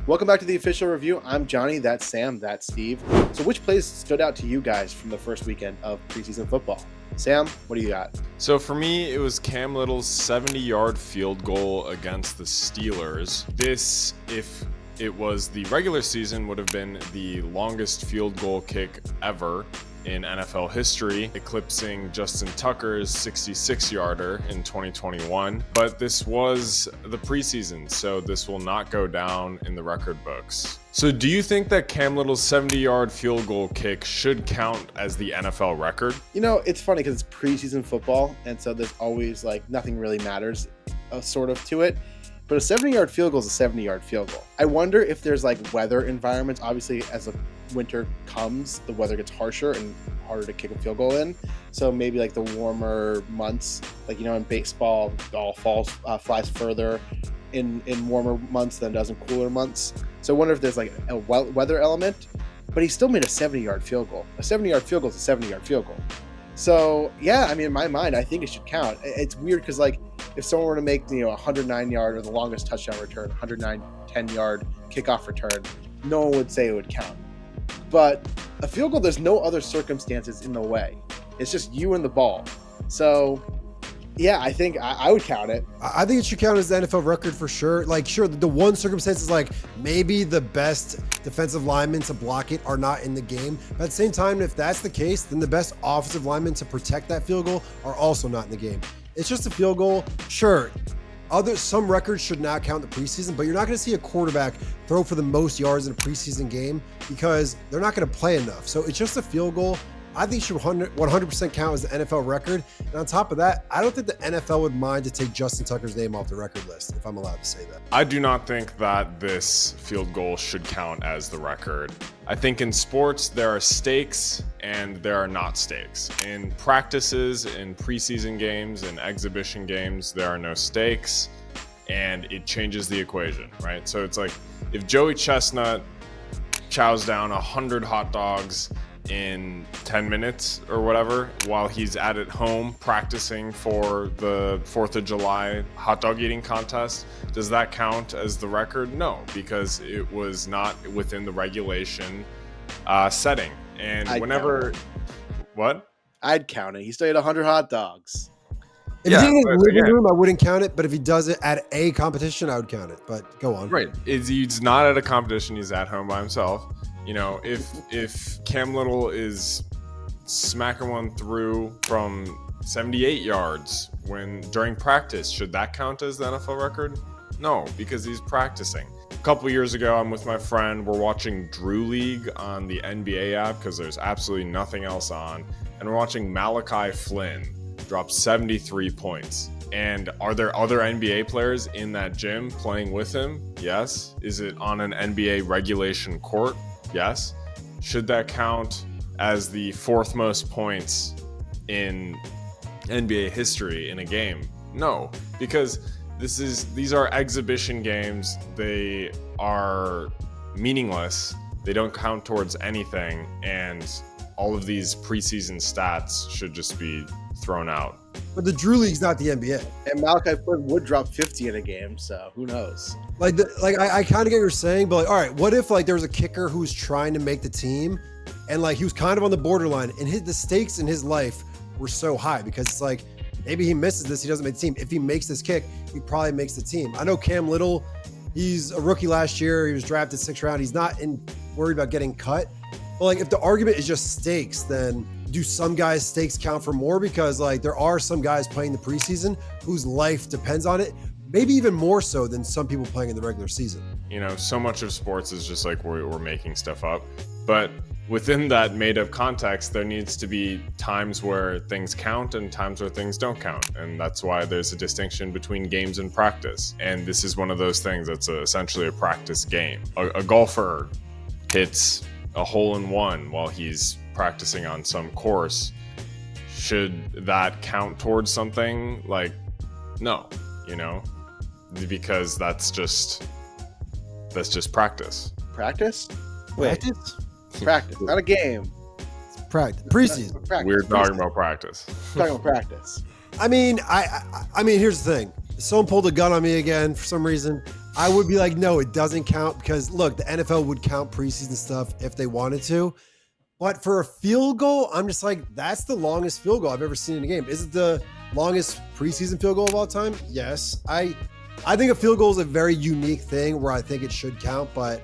Welcome back to the official review. I'm Johnny, that's Sam, that's Steve. So which plays stood out to you guys from the first weekend of preseason football? Sam, what do you got? So for me, it was Cam Little's 70-yard field goal against the Steelers. This, if it was the regular season, would have been the longest field goal kick ever in NFL history, eclipsing Justin Tucker's 66-yarder in 2021. But this was the preseason, so this will not go down in the record books. So do you think that Cam Little's 70-yard field goal kick should count as the NFL record? You know, it's funny because it's preseason football, and so there's always nothing really matters sort of to it. But a 70-yard field goal is a 70-yard field goal. I wonder if there's weather environments. Obviously, as the winter comes, the weather gets harsher and harder to kick a field goal in. So maybe the warmer months, in baseball, all flies further in warmer months than it does in cooler months. So I wonder if there's a weather element. But he still made a 70-yard field goal. A 70-yard field goal is a 70-yard field goal. So yeah, in my mind, I think it should count. It's weird because if someone were to make 109-yard or the longest touchdown return, 10-yard kickoff return, no one would say it would count. But a field goal, there's no other circumstances in the way. It's just you and the ball. So yeah, I think I would count it. I think it should count as the NFL record for sure. Sure, the one circumstance is maybe the best defensive linemen to block it are not in the game. But at the same time, if that's the case, then the best offensive linemen to protect that field goal are also not in the game. It's just a field goal. Sure, some records should not count the preseason, but you're not going to see a quarterback throw for the most yards in a preseason game because they're not going to play enough. So it's just a field goal. I think it should 100% count as the NFL record. And on top of that, I don't think the NFL would mind to take Justin Tucker's name off the record list, if I'm allowed to say that. I do not think that this field goal should count as the record. I think in sports, there are stakes and there are not stakes. In practices, in preseason games, in exhibition games, there are no stakes, and it changes the equation, right? So it's if Joey Chestnut chows down 100 hot dogs in 10 minutes or whatever while he's at home practicing for the 4th of July hot dog eating contest, does that count as the record? No, because it was not within the regulation setting. And what? I'd count it. He still ate 100 hot dogs. If he did it in the living room, I wouldn't count it. But if he does it at a competition, I would count it. But go on. Right. He's not at a competition. He's at home by himself. If Cam Little is smacking one through from 78 yards during practice, should that count as the NFL record? No, because he's practicing. A couple years ago, I'm with my friend. We're watching Drew League on the NBA app because there's absolutely nothing else on. And we're watching Malachi Flynn drop 73 points. And are there other NBA players in that gym playing with him? Yes. Is it on an NBA regulation court? Yes. Should that count as the 4th most points in NBA history in a game? No, because these are exhibition games. They are meaningless. They don't count towards anything, and all of these preseason stats should just be thrown out. But the Drew League's not the NBA. And Malachi Flynn would drop 50 in a game, so who knows? I kind of get what you're saying, but all right, what if there was a kicker who was trying to make the team and he was kind of on the borderline and the stakes in his life were so high because it's maybe he misses this, he doesn't make the team. If he makes this kick, he probably makes the team. I know Cam Little, he's a rookie last year. He was drafted 6th round. He's not worried about getting cut. But if the argument is just stakes, then do some guys' stakes count for more? Because there are some guys playing the preseason whose life depends on it, maybe even more so than some people playing in the regular season. So much of sports is just we're making stuff up. But within that made up context, there needs to be times where things count and times where things don't count. And that's why there's a distinction between games and practice. And this is one of those things that's essentially a practice game. A golfer hits a hole-in-one while he's practicing on some course. Should that count towards something? No, because that's just practice. Practice? Practice? Practice, not a game. It's practice. Preseason. Practice. We're talking about practice. Talking about practice. I mean, here's the thing. If someone pulled a gun on me again for some reason, I would be like, no, it doesn't count because look, the NFL would count preseason stuff if they wanted to. But for a field goal, I'm just like, that's the longest field goal I've ever seen in a game. Is it the longest preseason field goal of all time? Yes. I think a field goal is a very unique thing where I think it should count, but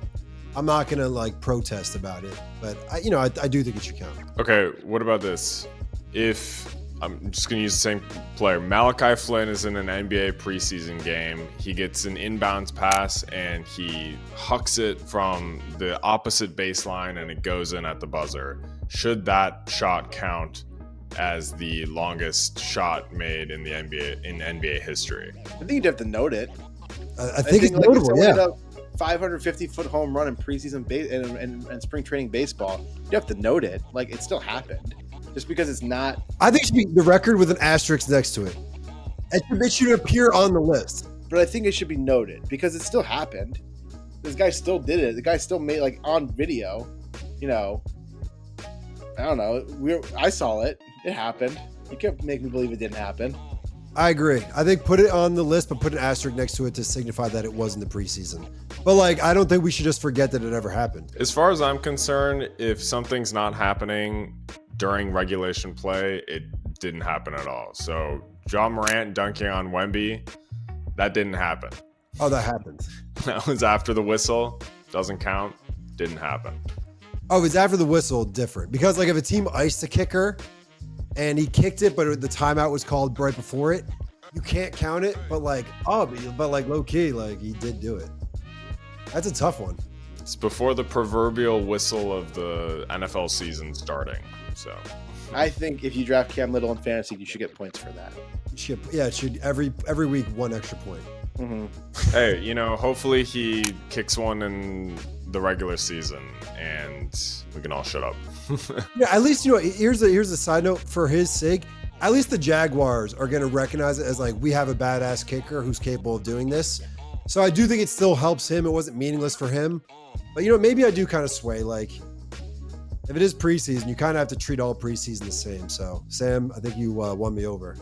I'm not going to like protest about it. But I do think it should count. Okay, what about this? If I'm just going to use the same player, Malachi Flynn is in an NBA preseason game. He gets an inbounds pass and he hucks it from the opposite baseline and it goes in at the buzzer. Should that shot count as the longest shot made in the NBA history? I think you'd have to note it. I think it's notable, yeah. 550-foot home run in preseason and spring training baseball. You have to note it. Like, it still happened. Just because it's not. I think it should be the record with an asterisk next to it. It should appear on the list. But I think it should be noted because it still happened. This guy still did it. The guy still made, like, on video. I don't know. I saw it. It happened. You can't make me believe it didn't happen. I agree. I think put it on the list, but put an asterisk next to it to signify that it was in the preseason. But like, I don't think we should just forget that it ever happened. As far as I'm concerned, if something's not happening during regulation play, it didn't happen at all. So John Morant dunking on Wemby, that didn't happen. Oh, that happened. That was after the whistle. Doesn't count. Didn't happen. Oh, it's after the whistle, different. Because like if a team iced a kicker and he kicked it, but the timeout was called right before it, you can't count it. But like, but like low key, like he did do it. That's a tough one. It's before the proverbial whistle of the NFL season starting. So I think if you draft Cam Little in fantasy, you should get points for that. It should every week 1 extra point. Mm-hmm. Hey, hopefully he kicks one in the regular season and we can all shut up. Yeah, at least here's a side note for his sake. At least the Jaguars are going to recognize it as like, we have a badass kicker who's capable of doing this. So I do think it still helps him. It wasn't meaningless for him, but maybe I do kind of sway. Like if it is preseason, you kind of have to treat all preseason the same. So Sam, I think you won me over.